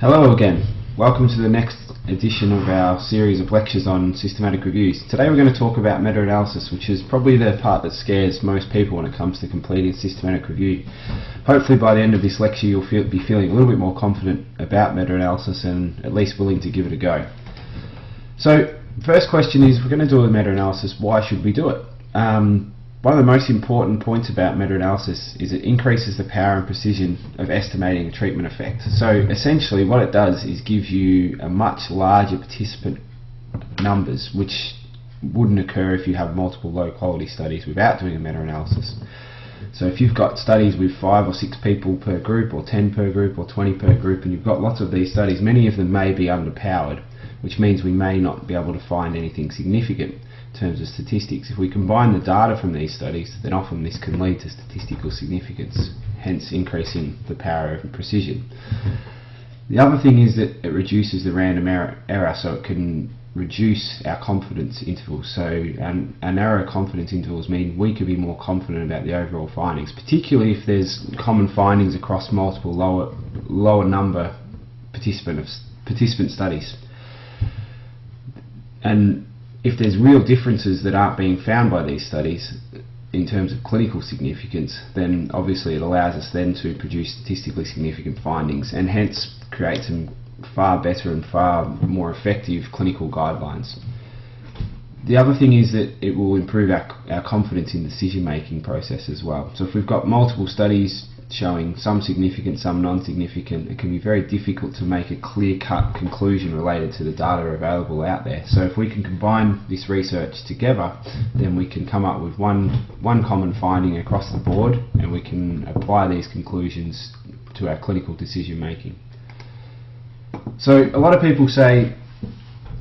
Hello again. Welcome to the next edition of our series of lectures on systematic reviews. Today we're going to talk about meta-analysis, which is probably the part that scares most people when it comes to completing a systematic review. Hopefully by the end of this lecture you'll be feeling a little bit more confident about meta-analysis and at least willing to give it a go. So, first question is, we're going to do a meta-analysis, why should we do it? One of the most important points about meta-analysis is it increases the power and precision of estimating a treatment effect. So essentially what it does is give you a much larger participant numbers, which wouldn't occur if you have multiple low quality studies without doing a meta-analysis. So if you've got studies with 5 or 6 people per group, or 10 per group, or 20 per group, and you've got lots of these studies, many of them may be underpowered, which means we may not be able to find anything significant in terms of statistics. If we combine the data from these studies, then often this can lead to statistical significance, hence increasing the power and precision. The other thing is that it reduces the random error, so it can reduce our confidence intervals. So our narrow confidence intervals mean we could be more confident about the overall findings, particularly if there's common findings across multiple lower number participant studies. And if there's real differences that aren't being found by these studies in terms of clinical significance, then obviously it allows us then to produce statistically significant findings and hence create some far better and far more effective clinical guidelines. The other thing is that it will improve our confidence in the decision-making process as well. So if we've got multiple studies showing some significant, some non-significant, it can be very difficult to make a clear-cut conclusion related to the data available out there. So if we can combine this research together, then we can come up with one common finding across the board, and we can apply these conclusions to our clinical decision-making. So a lot of people say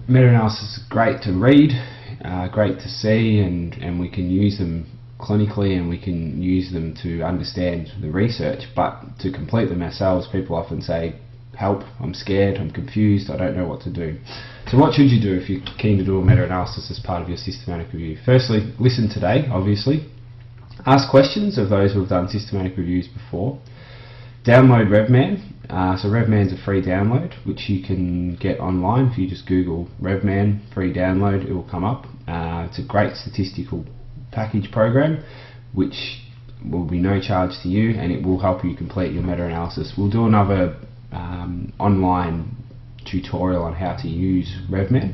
meta-analysis is great to read, great to see, and we can use them clinically and we can use them to understand the research, but to complete them ourselves, people often say, help, I'm scared, I'm confused, I don't know what to do. So what should you do if you're keen to do a meta-analysis as part of your systematic review? Firstly, listen today, obviously. Ask questions of those who have done systematic reviews before. Download RevMan. So RevMan's a free download which you can get online. If you just Google RevMan free download, it will come up. It's a great statistical package program which will be no charge to you, and it will help you complete your meta-analysis. We'll do another online tutorial on how to use RevMan.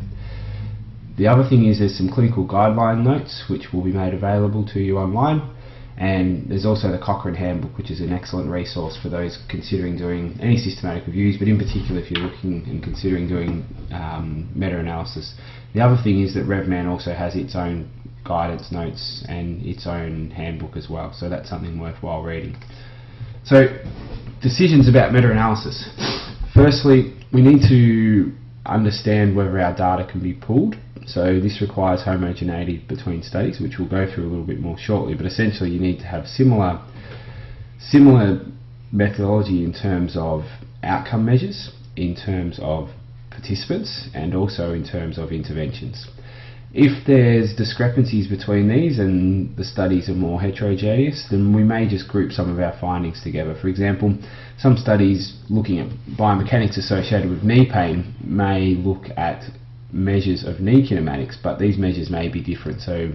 The other thing is there's some clinical guideline notes which will be made available to you online, and there's also the Cochrane Handbook, which is an excellent resource for those considering doing any systematic reviews, but in particular if you're looking and considering doing meta-analysis. The other thing is that RevMan also has its own guidance notes and its own handbook as well, so that's something worthwhile reading. So, decisions about meta-analysis. Firstly, we need to understand whether our data can be pooled. So this requires homogeneity between studies, which we'll go through a little bit more shortly, but essentially you need to have similar methodology in terms of outcome measures, in terms of participants, and also in terms of interventions. If there's discrepancies between these and the studies are more heterogeneous, then we may just group some of our findings together. For example, some studies looking at biomechanics associated with knee pain may look at measures of knee kinematics, but these measures may be different. So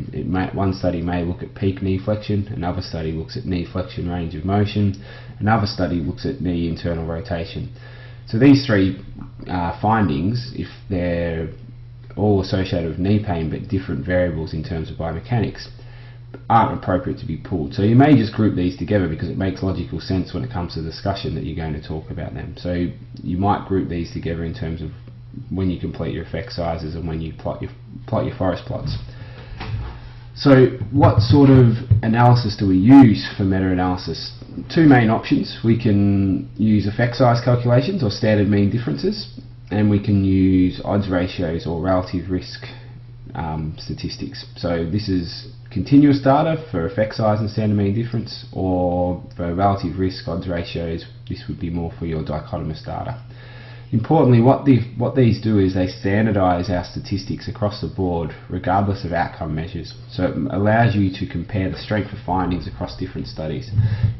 one study may look at peak knee flexion, another study looks at knee flexion range of motion, another study looks at knee internal rotation. So these three findings, if they're all associated with knee pain but different variables in terms of biomechanics, aren't appropriate to be pooled. So you may just group these together because it makes logical sense when it comes to the discussion that you're going to talk about them. So you might group these together in terms of when you complete your effect sizes and when you plot your forest plots. So what sort of analysis do we use for meta-analysis? Two main options. We can use effect size calculations or standard mean differences, and we can use odds ratios or relative risk statistics. So this is continuous data for effect size and standard mean difference, or for relative risk odds ratios, this would be more for your dichotomous data. Importantly, what these do is they standardise our statistics across the board regardless of outcome measures. So it allows you to compare the strength of findings across different studies.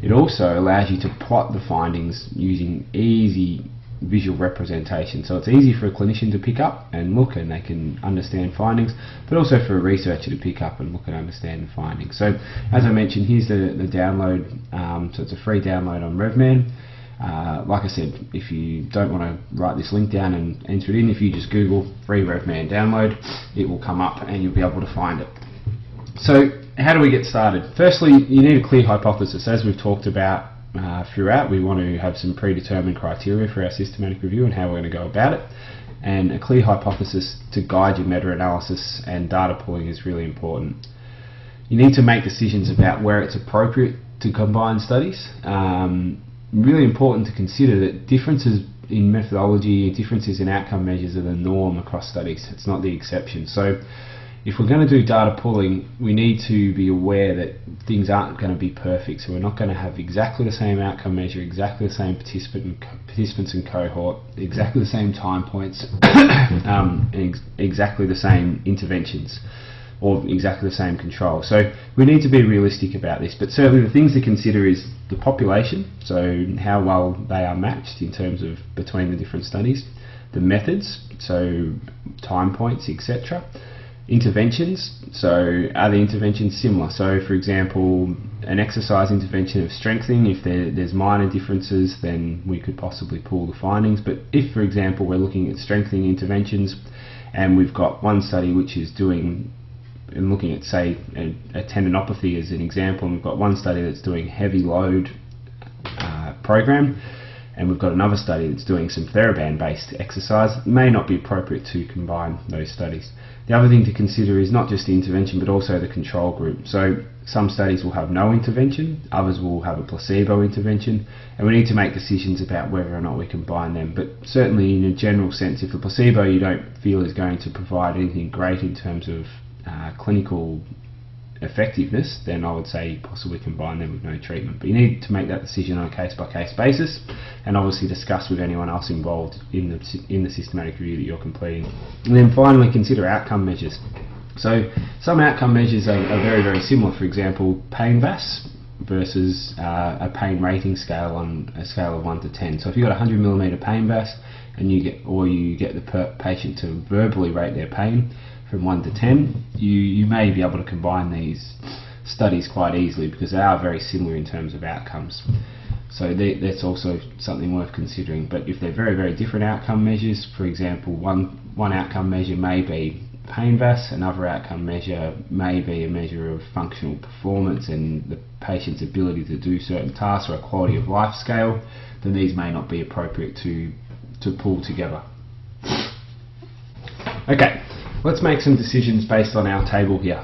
It also allows you to plot the findings using easy visual representation. So it's easy for a clinician to pick up and look, and they can understand findings, but also for a researcher to pick up and look and understand the findings. So as I mentioned, here's the download. So it's a free download on RevMan. Like I said, if you don't want to write this link down and enter it in, if you just Google free RevMan download, it will come up and you'll be able to find it. So how do we get started? Firstly, you need a clear hypothesis. As we've talked about throughout, we want to have some predetermined criteria for our systematic review and how we're going to go about it. And a clear hypothesis to guide your meta-analysis and data pooling is really important. You need to make decisions about where it's appropriate to combine studies. Really important to consider that differences in methodology, differences in outcome measures are the norm across studies. It's not the exception. So if we're going to do data pooling, we need to be aware that things aren't going to be perfect. So we're not going to have exactly the same outcome measure, exactly the same participants and cohort, exactly the same time points, and exactly the same interventions, or exactly the same control. So we need to be realistic about this, but certainly the things to consider is the population, so how well they are matched in terms of between the different studies, the methods, so time points, etc. Interventions, so are the interventions similar? So for example, an exercise intervention of strengthening, if there's minor differences, then we could possibly pool the findings. But if, for example, we're looking at strengthening interventions and we've got one study which is doing and looking at, say, a tendinopathy as an example, and we've got one study that's doing heavy load program, and we've got another study that's doing some TheraBand based exercise, it may not be appropriate to combine those studies. The other thing to consider is not just the intervention but also the control group. So some studies will have no intervention, others will have a placebo intervention, and we need to make decisions about whether or not we combine them. But certainly in a general sense, if a placebo you don't feel is going to provide anything great in terms of clinical effectiveness, then I would say possibly combine them with no treatment. But you need to make that decision on a case-by-case basis, and obviously discuss with anyone else involved in the systematic review that you're completing. And then finally, consider outcome measures. So some outcome measures are very, very similar. For example, pain VAS versus a pain rating scale on a scale of 1 to 10. So if you've got 100 millimeter pain VAS and you get the patient to verbally rate their pain from 1 to 10, you may be able to combine these studies quite easily because they are very similar in terms of outcomes. So that's also something worth considering. But if they're very, very different outcome measures, for example, one outcome measure may be pain VAS, another outcome measure may be a measure of functional performance and the patient's ability to do certain tasks, or a quality of life scale, then these may not be appropriate to pull together. Okay. Let's make some decisions based on our table here.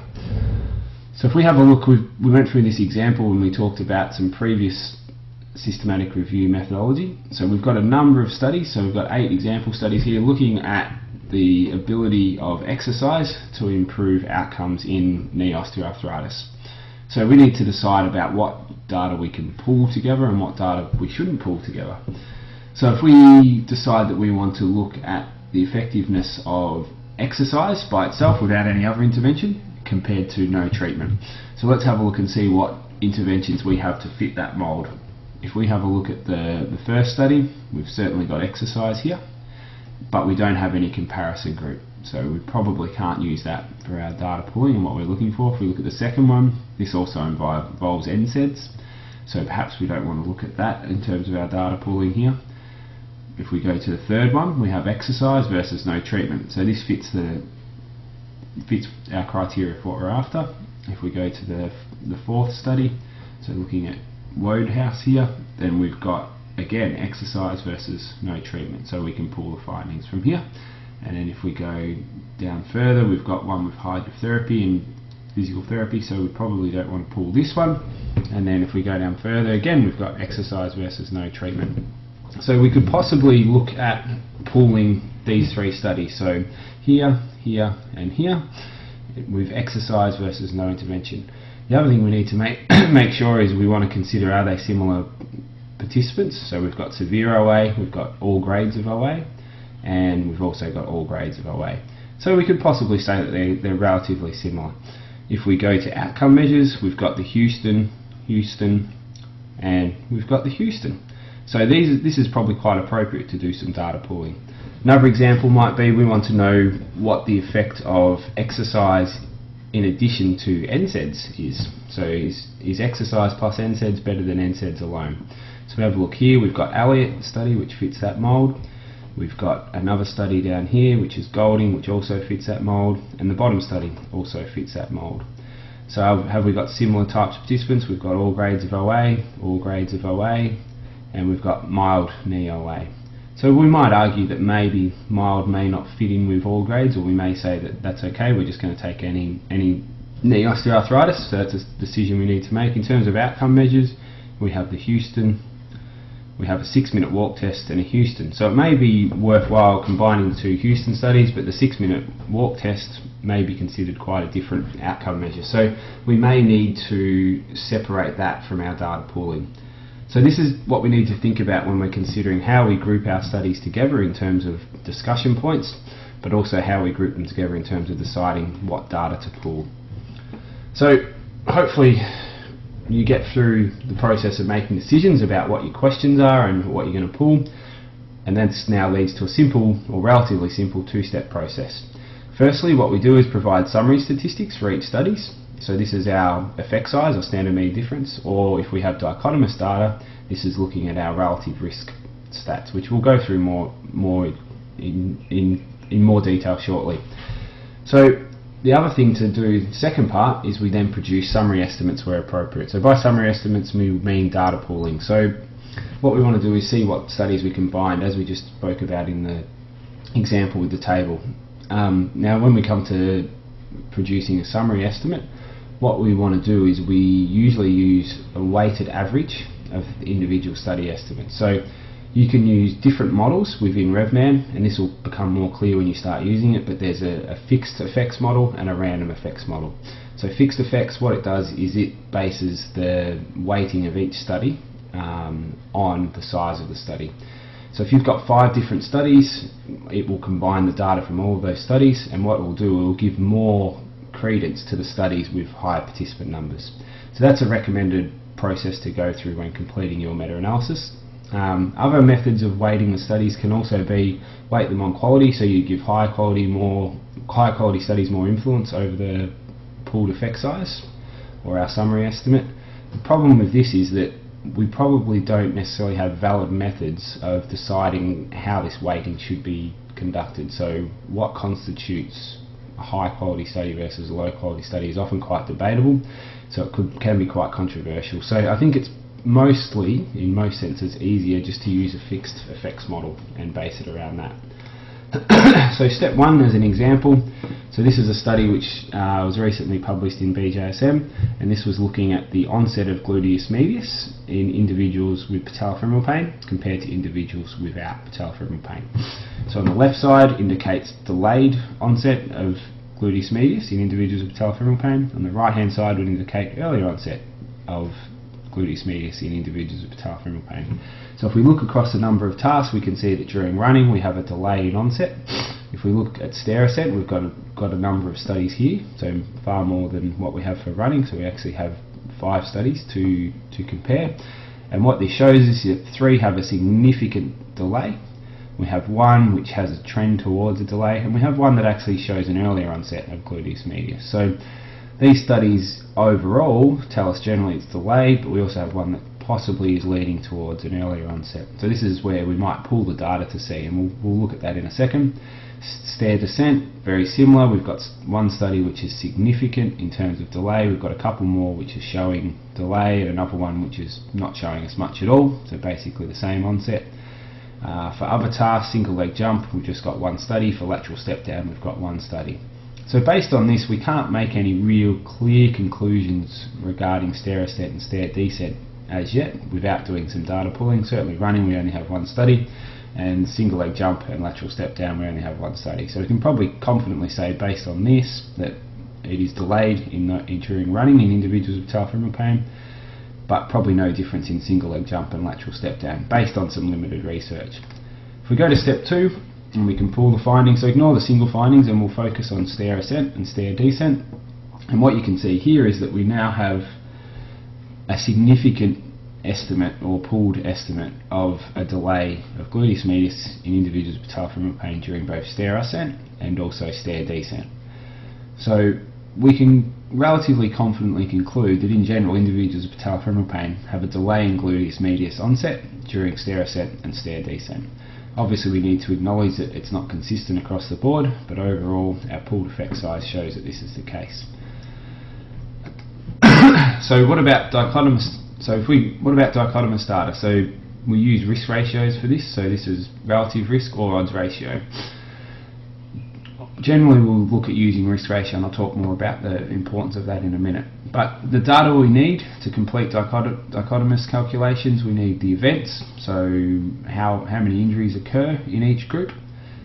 So if we have a look, we went through this example when we talked about some previous systematic review methodology. So we've got a number of studies, so we've got 8 example studies here looking at the ability of exercise to improve outcomes in knee osteoarthritis. So we need to decide about what data we can pull together and what data we shouldn't pull together. So if we decide that we want to look at the effectiveness of exercise by itself without any other intervention compared to no treatment. So let's have a look and see what interventions we have to fit that mould. If we have a look at the first study, we've certainly got exercise here, but we don't have any comparison group. So we probably can't use that for our data pooling and what we're looking for. If we look at the second one, this also involves NSAIDs, so perhaps we don't want to look at that in terms of our data pooling here. If we go to the third one, we have exercise versus no treatment. So this fits our criteria for what we're after. If we go to the fourth study, so looking at Wodehouse here, then we've got again exercise versus no treatment. So we can pull the findings from here. And then if we go down further, we've got one with hydrotherapy and physical therapy, so we probably don't want to pull this one. And then if we go down further, again we've got exercise versus no treatment. So we could possibly look at pooling these 3 studies. So here, here and here, with exercise versus no intervention. The other thing we need to make sure is we want to consider, are they similar participants? So we've got severe OA, we've got all grades of OA, and we've also got all grades of OA. So we could possibly say that they're relatively similar. If we go to outcome measures, we've got the Houston, and we've got the Houston. So this is probably quite appropriate to do some data pooling. Another example might be we want to know what the effect of exercise in addition to NSAIDs is. So is exercise plus NSAIDs better than NSAIDs alone? So we have a look here, we've got Elliott study which fits that mould. We've got another study down here which is Golding, which also fits that mould, and the bottom study also fits that mould. So have we got similar types of participants? We've got all grades of OA, all grades of OA, and we've got mild knee OA. So we might argue that maybe mild may not fit in with all grades, or we may say that that's okay, we're just going to take any knee osteoarthritis, so that's a decision we need to make. In terms of outcome measures, we have the Houston, we have a 6-minute walk test and a Houston. So it may be worthwhile combining the two Houston studies, but the 6-minute walk test may be considered quite a different outcome measure. So we may need to separate that from our data pooling. So this is what we need to think about when we're considering how we group our studies together in terms of discussion points, but also how we group them together in terms of deciding what data to pool. So hopefully you get through the process of making decisions about what your questions are and what you're going to pull, and that now leads to a simple or relatively simple two-step process. Firstly, what we do is provide summary statistics for each studies. So this is our effect size or standard mean difference, or if we have dichotomous data, this is looking at our relative risk stats, which we'll go through more in more detail shortly. So the other thing to do, the second part, is we then produce summary estimates where appropriate. So by summary estimates we mean data pooling. So what we want to do is see what studies we combine, as we just spoke about in the example with the table. Now when we come to producing a summary estimate, what we want to do is we usually use a weighted average of the individual study estimates. So you can use different models within RevMan, and this will become more clear when you start using it, but there's a fixed effects model and a random effects model. So fixed effects, what it does is it bases the weighting of each study on the size of the study. So if you've got 5 different studies, it will combine the data from all of those studies, and what it will do, it will give more credence to the studies with higher participant numbers. So that's a recommended process to go through when completing your meta-analysis. Other methods of weighting the studies can also be weight them on quality, so you give higher quality studies more influence over the pooled effect size or our summary estimate. The problem with this is that we probably don't necessarily have valid methods of deciding how this weighting should be conducted. So what constitutes a high quality study versus a low quality study is often quite debatable, so it can be quite controversial. So I think it's mostly, in most senses, easier just to use a fixed effects model and base it around that. So step 1 as an example, so this is a study which was recently published in BJSM, and this was looking at the onset of gluteus medius in individuals with patellofemoral pain compared to individuals without patellofemoral pain. So on the left side indicates delayed onset of gluteus medius in individuals with patellofemoral pain. On the right hand side would indicate earlier onset of gluteus medius in individuals with patellofemoral pain. So if we look across the number of tasks, we can see that during running we have a delay in onset. If we look at stair ascent, we've got a number of studies here, so far more than what we have for running, so we actually have 5 studies to compare. And what this shows is that 3 have a significant delay, we have 1 which has a trend towards a delay, and we have 1 that actually shows an earlier onset of gluteus medius. So these studies overall tell us generally it's delayed, but we also have 1 that possibly is leading towards an earlier onset. So this is where we might pull the data to see, and we'll look at that in a second. Stair descent, very similar. We've got 1 study which is significant in terms of delay, we've got a couple more which are showing delay, and another one which is not showing us much at all, so basically the same onset. For other tasks, single leg jump, we've just got 1 study. For lateral step down, we've got 1 study. So based on this, we can't make any real clear conclusions regarding stair ascent and stair descent as yet without doing some data pooling. Certainly running, we only have 1 study, and single leg jump and lateral step down, we only have 1 study. So we can probably confidently say, based on this, that it is delayed during running in individuals with patellofemoral pain, but probably no difference in single leg jump and lateral step down based on some limited research. If we go to step 2, and we can pull the findings, so ignore the single findings and we'll focus on stair ascent and stair descent. And what you can see here is that we now have a significant estimate or pooled estimate of a delay of gluteus medius in individuals with patellofemoral pain during both stair ascent and also stair descent. So we can relatively confidently conclude that in general individuals with patellofemoral pain have a delay in gluteus medius onset during stair ascent and stair descent. Obviously we need to acknowledge that it's not consistent across the board, but overall our pooled effect size shows that this is the case. So what about dichotomous? What about dichotomous data? So we use risk ratios for this. So this is relative risk or odds ratio. Generally we'll look at using risk ratio, and I'll talk more about the importance of that in a minute. But the data we need to complete dichotomous calculations, we need the events, so how many injuries occur in each group,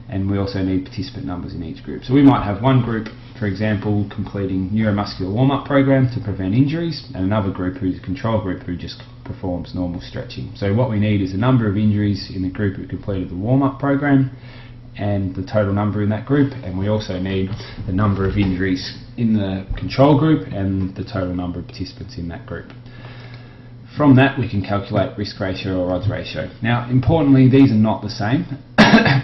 and we also need participant numbers in each group. So we might have one group, for example, completing neuromuscular warm-up program to prevent injuries, and another group who's a control group who just performs normal stretching. So what we need is a number of injuries in the group who completed the warm-up program and the total number in that group, and we also need the number of injuries in the control group and the total number of participants in that group. From that we can calculate risk ratio or odds ratio. Now importantly, these are not the same.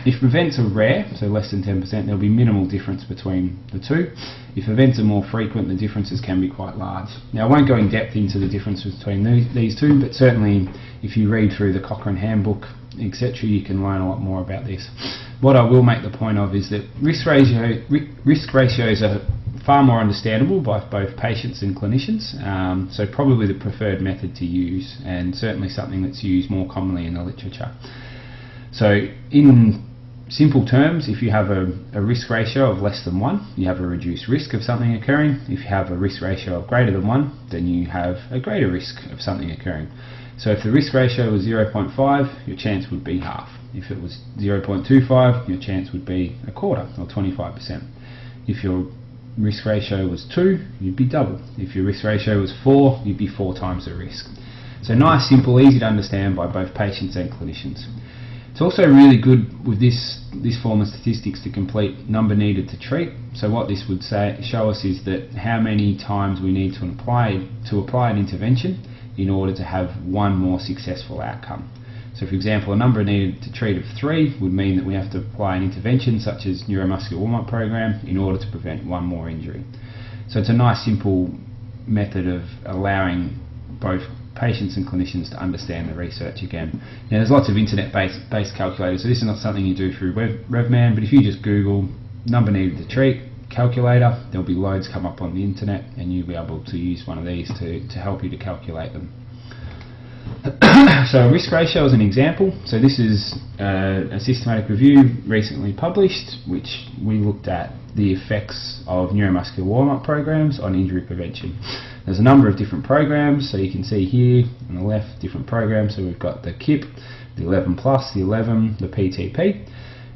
If events are rare, so less than 10%, there'll be minimal difference between the two. If events are more frequent, the differences can be quite large. Now I won't go in depth into the differences between these two, but certainly if you read through the Cochrane handbook, etc., you can learn a lot more about this. What I will make the point of is that risk ratios are far more understandable by both patients and clinicians, so probably the preferred method to use, and certainly something that's used more commonly in the literature. So in simple terms, if you have a risk ratio of less than 1, you have a reduced risk of something occurring. If you have a risk ratio of greater than 1, then you have a greater risk of something occurring. So if the risk ratio was 0.5, your chance would be half. If it was 0.25, your chance would be a quarter, or 25%. If your risk ratio was 2, you'd be double. If your risk ratio was 4, you'd be 4 times the risk. So nice, simple, easy to understand by both patients and clinicians. It's also really good with this form of statistics to complete number needed to treat. So what this would show us is that how many times we need to apply an intervention in order to have one more successful outcome. So for example, a number needed to treat of 3 would mean that we have to apply an intervention such as neuromuscular warm-up program in order to prevent one more injury. So it's a nice simple method of allowing both patients and clinicians to understand the research again. Now there's lots of internet-based calculators, so this is not something you do through RevMan, but if you just Google number needed to treat calculator, there'll be loads come up on the internet, and you'll be able to use one of these to help you to calculate them. So risk ratio is an example. So this is a systematic review recently published, which we looked at the effects of neuromuscular warm-up programs on injury prevention. There's a number of different programs, so you can see here on the left different programs. So we've got the KIP, the 11+, the 11, the PTP.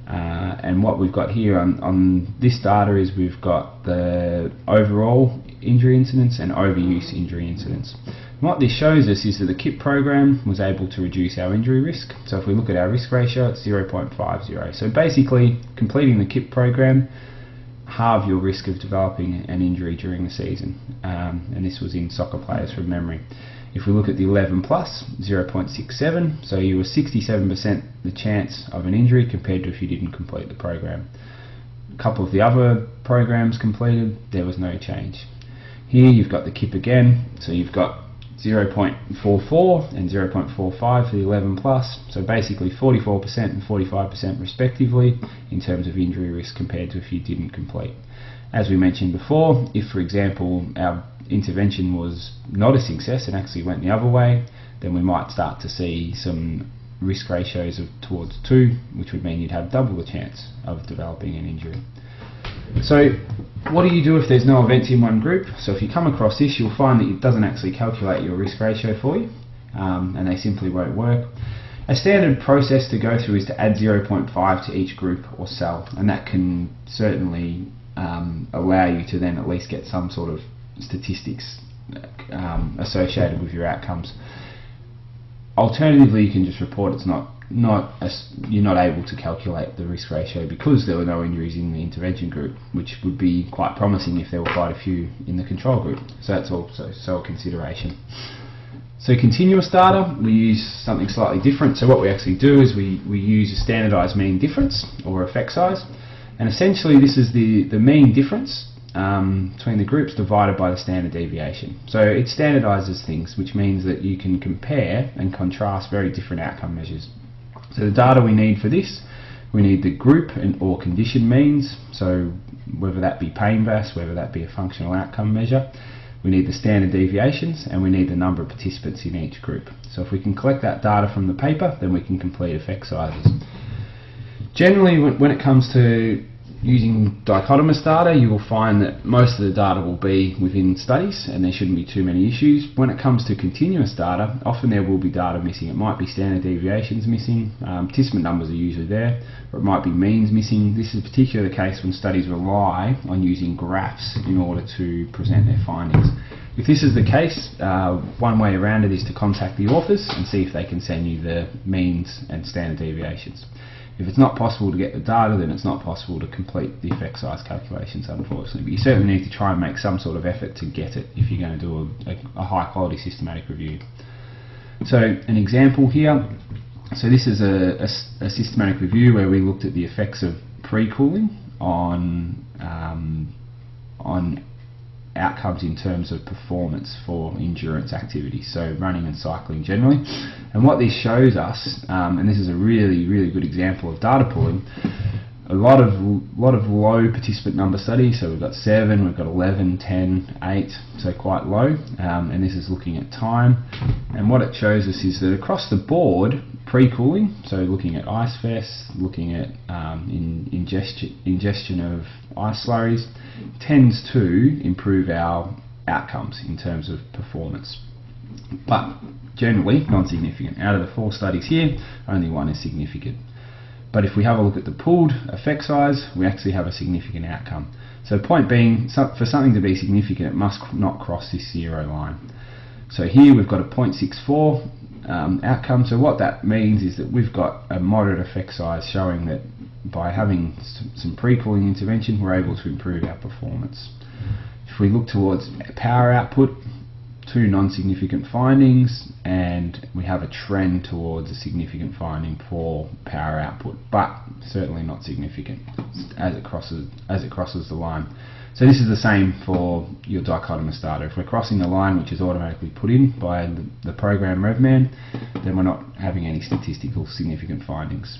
And what we've got here on this data is we've got the overall injury incidence and overuse injury incidence. And what this shows us is that the KIP program was able to reduce our injury risk. So if we look at our risk ratio, it's 0.50. So basically, completing the KIP program halve your risk of developing an injury during the season. And this was in soccer players from memory. If we look at the 11+, 0.67, so you were 67% the chance of an injury compared to if you didn't complete the program. A couple of the other programs completed, there was no change. Here you've got the KIP again, so you've got 0.44 and 0.45 for the 11+, so basically 44% and 45% respectively in terms of injury risk compared to if you didn't complete. As we mentioned before, if for example our intervention was not a success and actually went the other way, then we might start to see some risk ratios of towards 2, which would mean you'd have double the chance of developing an injury. So what do you do if there's no events in one group? So if you come across this, you'll find that it doesn't actually calculate your risk ratio for you, and they simply won't work. A standard process to go through is to add 0.5 to each group or cell, and that can certainly allow you to then at least get some sort of statistics associated with your outcomes. Alternatively, you can just report you're not able to calculate the risk ratio because there were no injuries in the intervention group, which would be quite promising if there were quite a few in the control group. So that's also a consideration. So continuous data, we use something slightly different. So what we actually do is we use a standardized mean difference, or effect size, and essentially this is the mean difference between the groups divided by the standard deviation. So it standardizes things, which means that you can compare and contrast very different outcome measures. So the data we need for this, we need the group and or condition means, so whether that be pain VAS, whether that be a functional outcome measure. We need the standard deviations, and we need the number of participants in each group. So if we can collect that data from the paper, then we can complete effect sizes. Generally, when it comes to using dichotomous data, you will find that most of the data will be within studies and there shouldn't be too many issues. When it comes to continuous data, often there will be data missing. It might be standard deviations missing, participant numbers are usually there, or it might be means missing. This is particularly the case when studies rely on using graphs in order to present their findings. If this is the case, one way around it is to contact the authors and see if they can send you the means and standard deviations. If it's not possible to get the data, then it's not possible to complete the effect size calculations, unfortunately. But you certainly need to try and make some sort of effort to get it if you're going to do a high quality systematic review. So an example here, so this is a systematic review where we looked at the effects of pre-cooling on outcomes in terms of performance for endurance activities, so running and cycling generally. And what this shows us, and this is a really good example of data pooling, a lot of low participant number studies, so we've got 7, we've got 11, 10, 8, so quite low, and this is looking at time. And what it shows us is that across the board, pre-cooling, so looking at ice vests, looking at ingestion of ice slurries, tends to improve our outcomes in terms of performance. But generally non-significant. Out of the 4 studies here, only 1 is significant. But if we have a look at the pooled effect size, we actually have a significant outcome. So the point being, for something to be significant, it must not cross this 0 line. So here we've got a 0.64 outcome. So what that means is that we've got a moderate effect size showing that by having some pre-cooling intervention, we're able to improve our performance. If we look towards power output, 2 non-significant findings, and we have a trend towards a significant finding for power output, but certainly not significant as it crosses the line. So this is the same for your dichotomous data. If we're crossing the line, which is automatically put in by the program RevMan, then we're not having any statistical significant findings.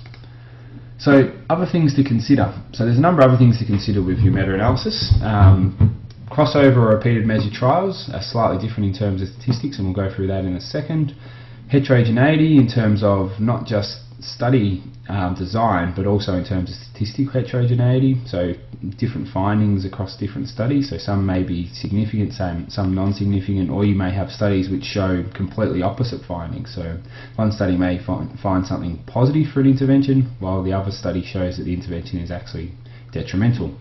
So other things to consider. So there's a number of other things to consider with your meta-analysis. Crossover or repeated measure trials are slightly different in terms of statistics, and we'll go through that in a second. Heterogeneity in terms of not just study design, but also in terms of statistical heterogeneity, so different findings across different studies. So some may be significant, some non-significant, or you may have studies which show completely opposite findings. So one study may find something positive for an intervention, while the other study shows that the intervention is actually detrimental.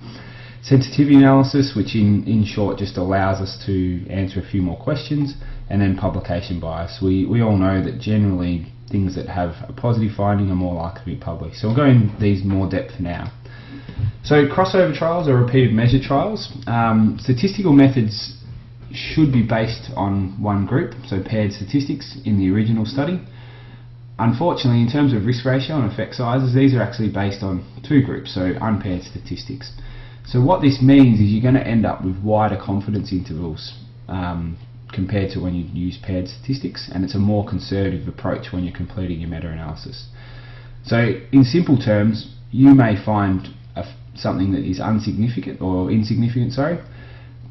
Sensitivity analysis, which in short just allows us to answer a few more questions, and then publication bias. We all know that generally things that have a positive finding are more likely to be published. So we'll go into these more depth now. So crossover trials or repeated measure trials. Statistical methods should be based on one group, so paired statistics in the original study. Unfortunately, in terms of risk ratio and effect sizes, these are actually based on 2 groups, so unpaired statistics. So what this means is you're going to end up with wider confidence intervals compared to when you use paired statistics, and it's a more conservative approach when you're completing your meta-analysis. So in simple terms, you may find something that is insignificant,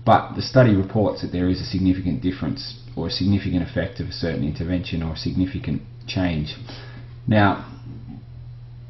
but the study reports that there is a significant difference or a significant effect of a certain intervention or a significant change. Now,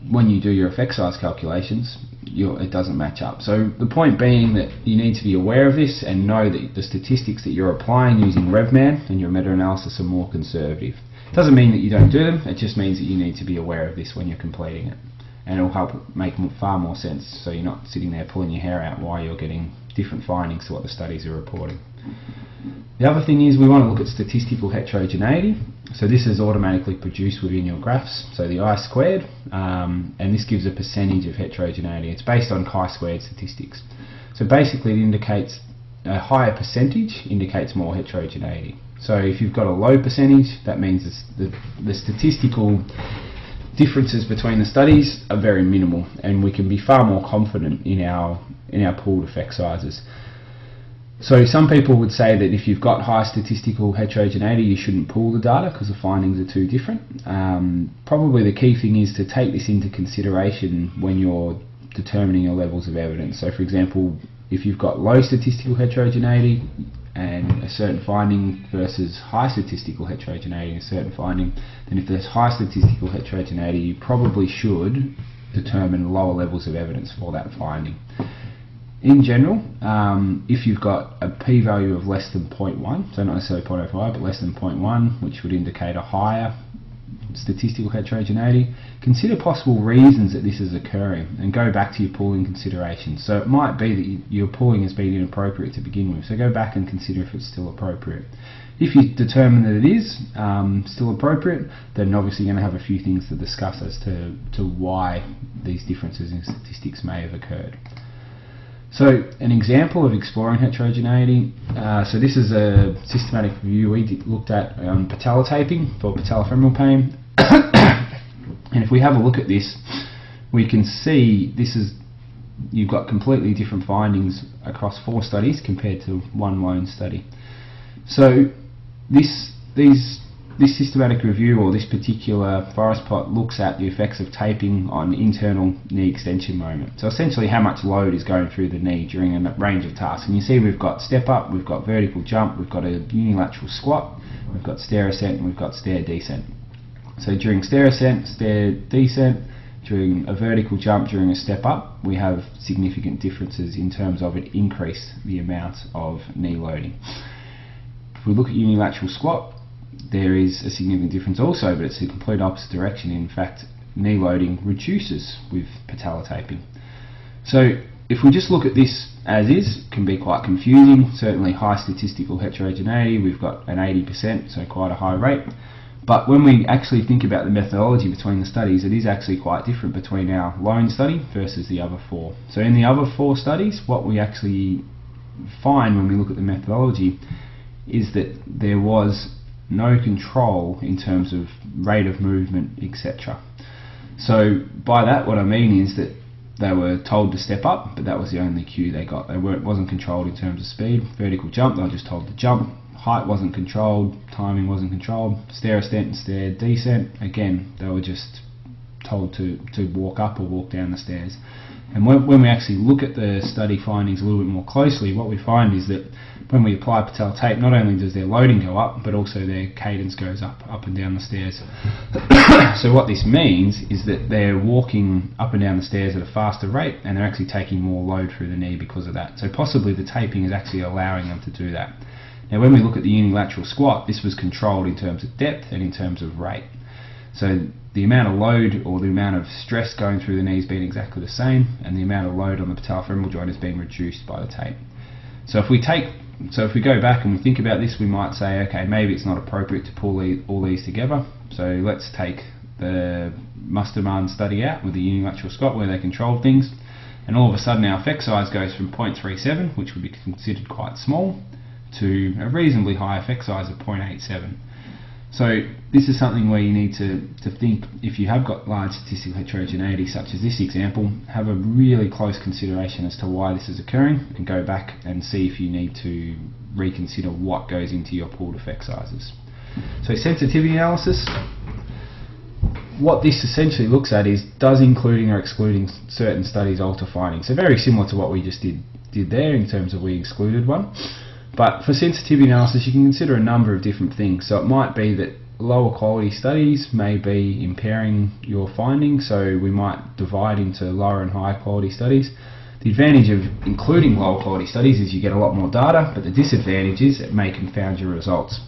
when you do your effect size calculations, it doesn't match up. So the point being that you need to be aware of this and know that the statistics that you're applying using RevMan and your meta-analysis are more conservative. It doesn't mean that you don't do them, it just means that you need to be aware of this when you're completing it. And it'll help make far more sense, so you're not sitting there pulling your hair out while you're getting different findings to what the studies are reporting. The other thing is we want to look at statistical heterogeneity. So this is automatically produced within your graphs, so the I-squared, and this gives a percentage of heterogeneity. It's based on chi-squared statistics. So basically it indicates a higher percentage indicates more heterogeneity. So if you've got a low percentage, that means the statistical differences between the studies are very minimal, and we can be far more confident in our pooled effect sizes. So some people would say that if you've got high statistical heterogeneity, you shouldn't pool the data because the findings are too different. Probably the key thing is to take this into consideration when you're determining your levels of evidence. So for example, if you've got low statistical heterogeneity and a certain finding versus high statistical heterogeneity and a certain finding, then if there's high statistical heterogeneity, you probably should determine lower levels of evidence for that finding. In general, if you've got a p-value of less than 0.1, so not necessarily 0.05, but less than 0.1, which would indicate a higher statistical heterogeneity, consider possible reasons that this is occurring and go back to your pooling considerations. So it might be that your pooling has been inappropriate to begin with, so go back and consider if it's still appropriate. If you determine that it is still appropriate, then obviously you're going to have a few things to discuss as to why these differences in statistics may have occurred. So an example of exploring heterogeneity, so this is a systematic review we looked at patellotaping for patellofemoral pain. And if we have a look at this, we can see you've got completely different findings across 4 studies compared to one lone study. So this systematic review, or this particular forest plot, looks at the effects of taping on internal knee extension moment. So essentially how much load is going through the knee during a range of tasks. And you see we've got step up, we've got vertical jump, we've got a unilateral squat, we've got stair ascent, and we've got stair descent. So during stair ascent, stair descent, during a vertical jump, during a step up, we have significant differences in terms of it increased the amount of knee loading. If we look at unilateral squat, there is a significant difference also, but it's the complete opposite direction. In fact, knee loading reduces with patellotaping. So if we just look at this as is, it can be quite confusing. Certainly high statistical heterogeneity, we've got an 80%, so quite a high rate. But when we actually think about the methodology between the studies, it is actually quite different between our lone study versus the other 4. So in the other 4 studies, what we actually find when we look at the methodology is that there was no control in terms of rate of movement, etc. So by that, what I mean is that they were told to step up, but that was the only cue they got. It wasn't controlled in terms of speed. Vertical jump, they were just told to jump. Height wasn't controlled, timing wasn't controlled. Stair ascent and stair descent, again, they were just told to walk up or walk down the stairs. And when we actually look at the study findings a little bit more closely, what we find is that when we apply patella tape, not only does their loading go up, but also their cadence goes up and down the stairs. So what this means is that they're walking up and down the stairs at a faster rate, and they're actually taking more load through the knee because of that. So possibly the taping is actually allowing them to do that. Now when we look at the unilateral squat, this was controlled in terms of depth and in terms of rate. So the amount of load or the amount of stress going through the knee has been exactly the same, and the amount of load on the patellofemoral joint has been reduced by the tape. So if we go back and we think about this, we might say, okay, maybe it's not appropriate to pull all these together. So let's take the Mustermann study out with the unilateral squat where they controlled things, and all of a sudden our effect size goes from 0.37, which would be considered quite small, to a reasonably high effect size of 0.87. So this is something where you need to think, if you have got large statistical heterogeneity such as this example, have a really close consideration as to why this is occurring, and go back and see if you need to reconsider what goes into your pooled effect sizes. So sensitivity analysis, what this essentially looks at is, does including or excluding certain studies alter findings? So very similar to what we just did there in terms of we excluded one. But for sensitivity analysis, you can consider a number of different things. So it might be that lower quality studies may be impairing your findings, so we might divide into lower and higher quality studies. The advantage of including lower quality studies is you get a lot more data, but the disadvantage is it may confound your results.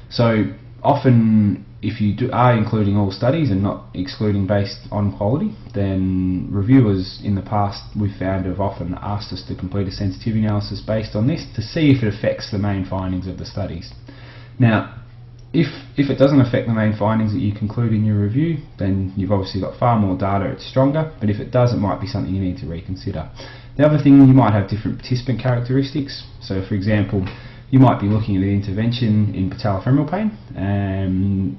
So often, if you are including all studies and not excluding based on quality, then reviewers in the past, we've found, have often asked us to complete a sensitivity analysis based on this to see if it affects the main findings of the studies. Now, if it doesn't affect the main findings that you conclude in your review, then you've obviously got far more data, it's stronger, but if it does, it might be something you need to reconsider. The other thing, you might have different participant characteristics. So for example, You might be looking at an intervention in patellofemoral pain,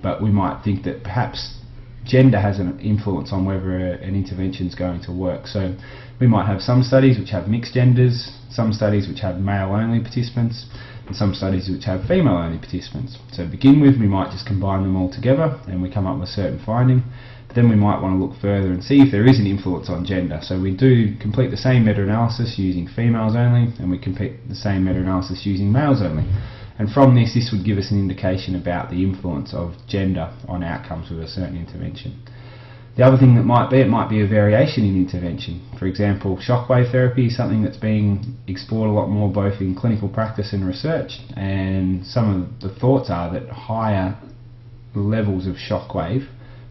but we might think that perhaps gender has an influence on whether an intervention is going to work. So we might have some studies which have mixed genders, some studies which have male-only participants, and some studies which have female-only participants. So to begin with, we might just combine them all together and we come up with a certain finding. But then we might want to look further and see if there is an influence on gender. So we do complete the same meta-analysis using females only, and we complete the same meta-analysis using males only. And from this would give us an indication about the influence of gender on outcomes with a certain intervention. The other thing that it might be a variation in intervention. For example, shockwave therapy is something that's being explored a lot more both in clinical practice and research, and some of the thoughts are that higher levels of shockwave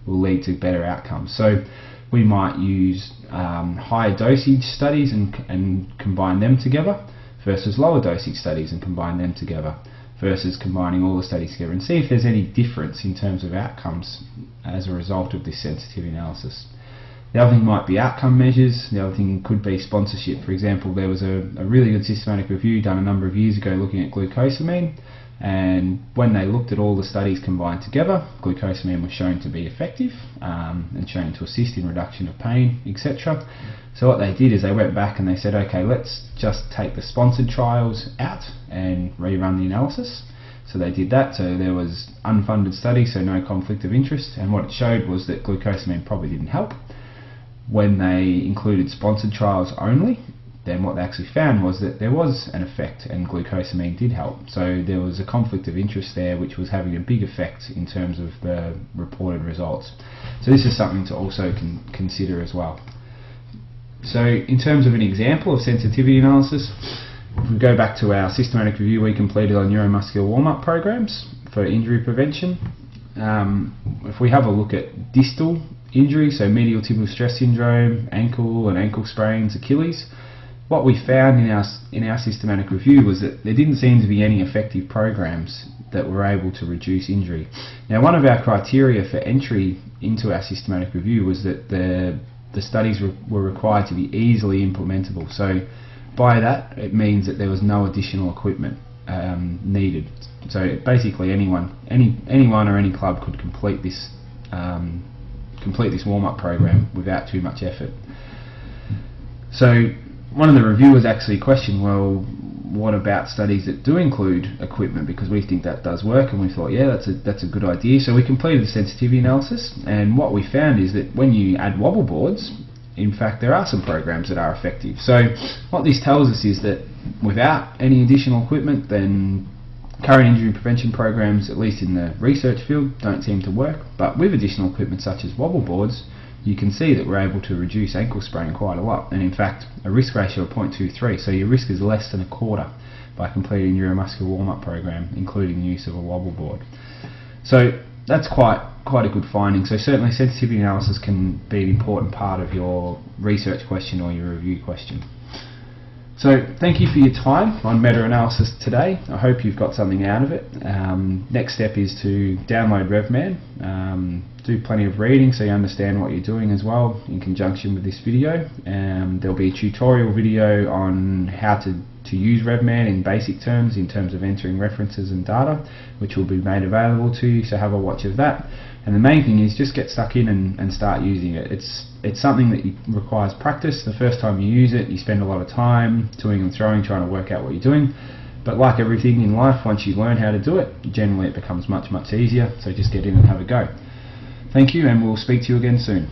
will lead to better outcomes. So we might use higher dosage studies and combine them together versus lower dosage studies and combine them together versus combining all the studies together, and see if there's any difference in terms of outcomes as a result of this sensitivity analysis. The other thing might be outcome measures. The other thing could be sponsorship. For example, there was a really good systematic review done a number of years ago looking at glucosamine, and when they looked at all the studies combined together, glucosamine was shown to be effective and shown to assist in reduction of pain, etc. So what they did is they went back and they said, okay, let's just take the sponsored trials out and rerun the analysis. So they did that. So there was unfunded study, so no conflict of interest, and what it showed was that glucosamine probably didn't help. When they included sponsored trials only, then what they actually found was that there was an effect and glucosamine did help. So there was a conflict of interest there which was having a big effect in terms of the reported results. So this is something to also consider as well. So in terms of an example of sensitivity analysis, if we go back to our systematic review we completed on neuromuscular warm-up programs for injury prevention, if we have a look at distal injury, so medial tibial stress syndrome, ankle and ankle sprains, Achilles, what we found in our systematic review was that there didn't seem to be any effective programs that were able to reduce injury. Now, one of our criteria for entry into our systematic review was that the studies were required to be easily implementable. So by that it means that there was no additional equipment needed. So basically anyone or any club could complete this warm-up program without too much effort. So one of the reviewers actually questioned, well, what about studies that do include equipment, because we think that does work, and we thought, yeah, that's a good idea. So we completed the sensitivity analysis, and what we found is that when you add wobble boards, in fact there are some programs that are effective. So what this tells us is that without any additional equipment, then current injury prevention programs, at least in the research field, don't seem to work, but with additional equipment such as wobble boards, you can see that we're able to reduce ankle sprain quite a lot, and in fact a risk ratio of 0.23, so your risk is less than a quarter by completing a neuromuscular warm-up program, including the use of a wobble board. So that's quite a good finding. So certainly sensitivity analysis can be an important part of your research question or your review question. So thank you for your time on meta-analysis today. I hope you've got something out of it. Next step is to download RevMan, do plenty of reading so you understand what you're doing as well in conjunction with this video. There'll be a tutorial video on how to use RevMan in basic terms, in terms of entering references and data, which will be made available to you, so have a watch of that. And the main thing is just get stuck in and start using it. It's something that requires practice. The first time you use it, you spend a lot of time toing and throwing, trying to work out what you're doing. But like everything in life, once you learn how to do it, generally it becomes much, much easier. So just get in and have a go. Thank you, and we'll speak to you again soon.